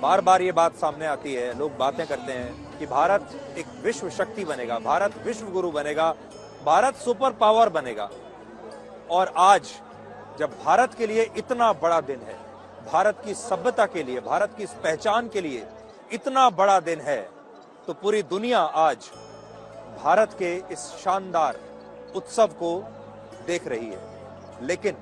बार बार ये बात सामने आती है, लोग बातें करते हैं कि भारत एक विश्व शक्ति बनेगा, भारत विश्व गुरु बनेगा, भारत सुपर पावर बनेगा। और आज जब भारत के लिए इतना बड़ा दिन है, भारत की सभ्यता के लिए, भारत की इस पहचान के लिए इतना बड़ा दिन है, तो पूरी दुनिया आज भारत के इस शानदार उत्सव को देख रही है। लेकिन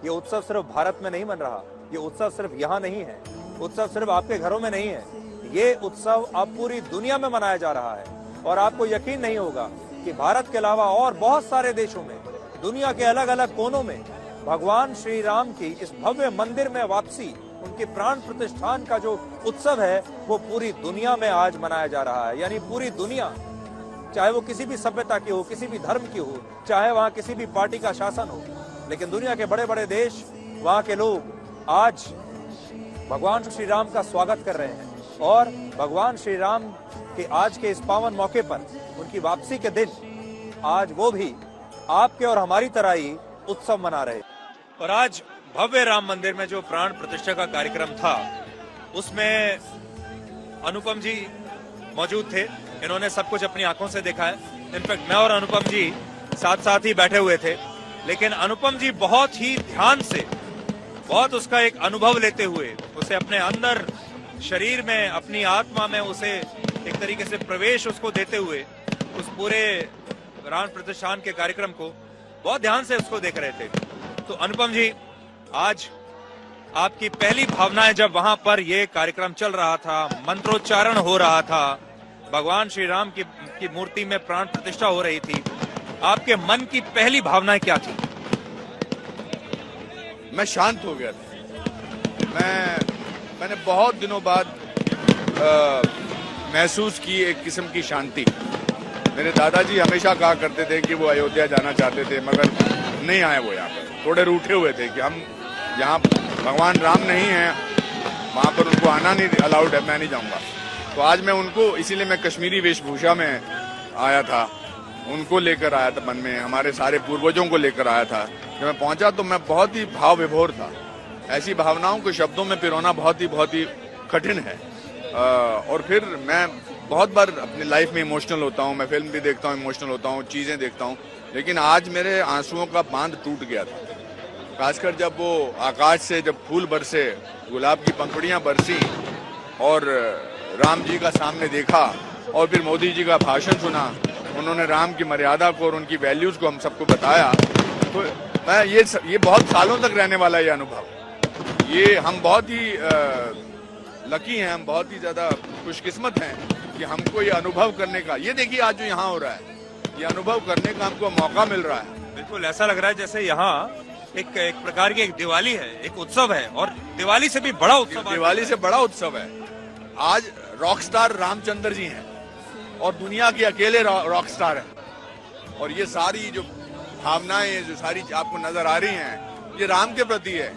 ये उत्सव सिर्फ भारत में नहीं मन रहा, ये उत्सव सिर्फ यहां नहीं है, उत्सव सिर्फ आपके घरों में नहीं है, ये उत्सव अब पूरी दुनिया में मनाया जा रहा है। और आपको यकीन नहीं होगा कि भारत के अलावा और बहुत सारे देशों में, दुनिया के अलग अलग कोनों में भगवान श्री राम की इस भव्य मंदिर में वापसी, उनके प्राण प्रतिष्ठान का जो उत्सव है, वो पूरी दुनिया में आज मनाया जा रहा है। यानी पूरी दुनिया, चाहे वो किसी भी सभ्यता की हो, किसी भी धर्म की हो, चाहे वहां किसी भी पार्टी का शासन हो, लेकिन दुनिया के बड़े बड़े देश, वहां के लोग आज भगवान श्री राम का स्वागत कर रहे हैं। और भगवान श्री राम के आज के इस पावन मौके पर, उनकी वापसी के दिन, आज वो भी आपके और हमारी तरह ही उत्सव मना रहे। और आज भव्य राम मंदिर में जो प्राण प्रतिष्ठा का कार्यक्रम था, उसमें अनुपम जी मौजूद थे। इन्होंने सब कुछ अपनी आंखों से देखा है। इनफैक्ट मैं और अनुपम जी साथ साथ ही बैठे हुए थे, लेकिन अनुपम जी बहुत ही ध्यान से, बहुत उसका एक अनुभव लेते हुए, उसे अपने अंदर शरीर में, अपनी आत्मा में उसे एक तरीके से प्रवेश उसको देते हुए, उस पूरे प्राण प्रतिष्ठान के कार्यक्रम को बहुत ध्यान से उसको देख रहे थे। तो अनुपम जी, आज आपकी पहली भावनाएं जब वहां पर यह कार्यक्रम चल रहा था, मंत्रोच्चारण हो रहा था, भगवान श्री राम की मूर्ति में प्राण प्रतिष्ठा हो रही थी, आपके मन की पहली भावनाएं क्या थी? मैं शांत हो गया था। मैंने बहुत दिनों बाद महसूस की एक किस्म की शांति। मेरे दादाजी हमेशा कहा करते थे कि वो अयोध्या जाना चाहते थे, मगर नहीं आए वो यहाँ पर। थोड़े रूठे हुए थे कि हम जहाँ भगवान राम नहीं है वहाँ पर उनको आना नहीं अलाउड है, मैं नहीं जाऊँगा। तो आज मैं उनको, इसीलिए मैं कश्मीरी वेशभूषा में आया था, उनको लेकर आया था मन में, हमारे सारे पूर्वजों को लेकर आया था। जब मैं पहुंचा तो मैं बहुत ही भाव विभोर था। ऐसी भावनाओं को शब्दों में पिरोना बहुत ही कठिन है। और फिर मैं बहुत बार अपनी लाइफ में इमोशनल होता हूँ, मैं फिल्म भी देखता हूँ, इमोशनल होता हूँ, चीजें देखता हूँ, लेकिन आज मेरे आंसुओं का बांध टूट गया था। खासकर जब वो आकाश से जब फूल बरसे, गुलाब की पंखुड़ियां बरसी और राम जी का सामने देखा, और फिर मोदी जी का भाषण सुना, उन्होंने राम की मर्यादा को और उनकी वैल्यूज को हम सबको बताया। तो मैं ये बहुत सालों तक रहने वाला ये अनुभव, ये हम बहुत ही लकी हैं, हम बहुत ही ज्यादा खुशकिस्मत हैं कि हमको ये अनुभव करने का, ये देखिए आज जो यहाँ हो रहा है, ये अनुभव करने का हमको मौका मिल रहा है। बिल्कुल ऐसा लग रहा है जैसे यहाँ एक प्रकार की एक दिवाली है, एक उत्सव है, और दिवाली से भी बड़ा उत्सव, दिवाली से बड़ा उत्सव है। आज रॉकस्टार रामचंद्र जी हैं और दुनिया के अकेले रॉकस्टार हैं, और ये सारी जो भावनाएं, जो सारी आपको नजर आ रही हैं, ये राम के प्रति है।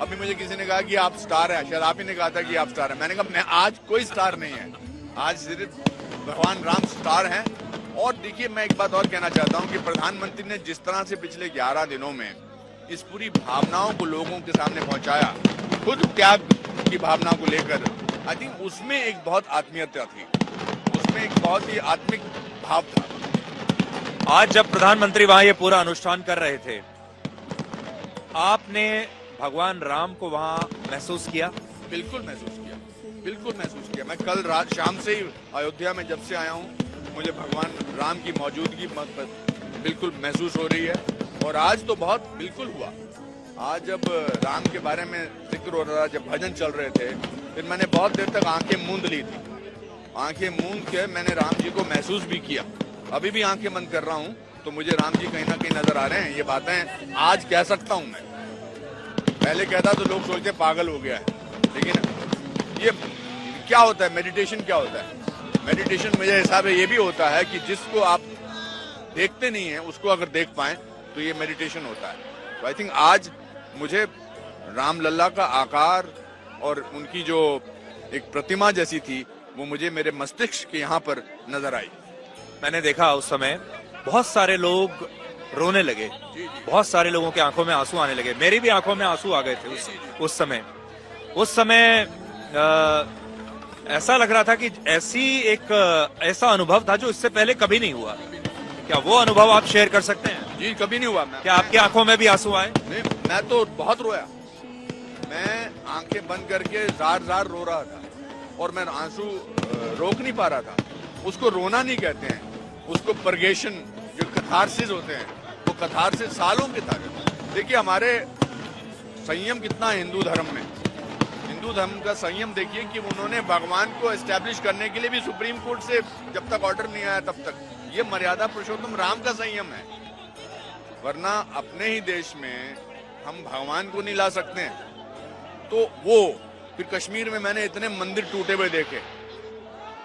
अभी मुझे किसी ने कहा कि आप स्टार हैं, शायद आप ही ने कहा था कि आप स्टार हैं। मैंने कहा मैं आज कोई स्टार नहीं है, आज सिर्फ भगवान राम स्टार हैं। और देखिए, मैं एक बात और कहना चाहता हूं कि प्रधानमंत्री ने जिस तरह से पिछले 11 दिनों में इस पूरी भावनाओं को लोगों के सामने पहुंचाया, खुद त्याग की भावना को लेकर, आई थिंक उसमें एक बहुत आत्मीयता थी, उसमें एक बहुत ही आत्मिक भाव था। आज जब प्रधानमंत्री वहां ये पूरा अनुष्ठान कर रहे थे, आपने भगवान राम को वहां महसूस किया? बिल्कुल महसूस किया, बिल्कुल महसूस किया। मैं कल रात शाम से ही अयोध्या में जब से आया हूँ, मुझे भगवान राम की मौजूदगी बिल्कुल महसूस हो रही है। और आज तो बहुत बिल्कुल हुआ। आज जब राम के बारे में जिक्र हो रहा था, जब भजन चल रहे थे, फिर मैंने बहुत देर तक आंखें मूंद ली थी। आंखें मूंद के मैंने राम जी को महसूस भी किया। अभी भी आंखें बंद कर रहा हूँ तो मुझे राम जी कहीं ना कहीं नजर आ रहे हैं। ये बातें आज कह सकता हूँ मैं, पहले कहता तो लोग सोचते पागल हो गया है। लेकिन ये क्या होता है, मेडिटेशन क्या होता है? मेडिटेशन मेरे हिसाब से ये भी होता है कि जिसको आप देखते नहीं है उसको अगर देख पाए तो ये मेडिटेशन होता है। तो आई थिंक आज मुझे राम लल्ला का आकार और उनकी जो एक प्रतिमा जैसी थी, वो मुझे मेरे मस्तिष्क के यहाँ पर नजर आई। मैंने देखा उस समय बहुत सारे लोग रोने लगे, बहुत सारे लोगों के आंखों में आंसू आने लगे। मेरी भी आंखों में आंसू आ गए थे उस समय। ऐसा लग रहा था कि ऐसा अनुभव था जो इससे पहले कभी नहीं हुआ। क्या वो अनुभव आप शेयर कर सकते हैं? जी कभी नहीं हुआ। क्या आपकी आंखों में भी आंसू आए? नहीं, मैं तो बहुत रोया। मैं आंखें बंद करके जार जार रो रहा था और मैं आंसू रोक नहीं पा रहा था। उसको रोना नहीं कहते हैं, उसको परगेशन, जो कथारसिस होते हैं, वो कथारसिस सालों के था। देखिए हमारे संयम कितना है हिंदू धर्म में। हिंदू धर्म का संयम देखिए कि उन्होंने भगवान को एस्टेब्लिश करने के लिए भी सुप्रीम कोर्ट से जब तक ऑर्डर नहीं आया तब तक, ये मर्यादा पुरुषोत्तम राम का संयम है। वरना अपने ही देश में हम भगवान को नहीं ला सकते हैं। तो वो फिर कश्मीर में मैंने इतने मंदिर टूटे हुए देखे,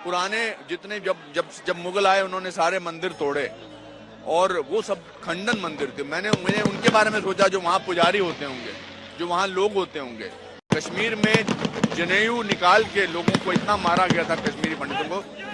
पुराने जितने, जब मुगल आए उन्होंने सारे मंदिर तोड़े और वो सब खंडन मंदिर थे। मैंने उनके बारे में सोचा जो वहां पुजारी होते होंगे, जो वहां लोग होते होंगे। कश्मीर में जनेऊ निकाल के लोगों को इतना मारा गया था कश्मीरी पंडितों को।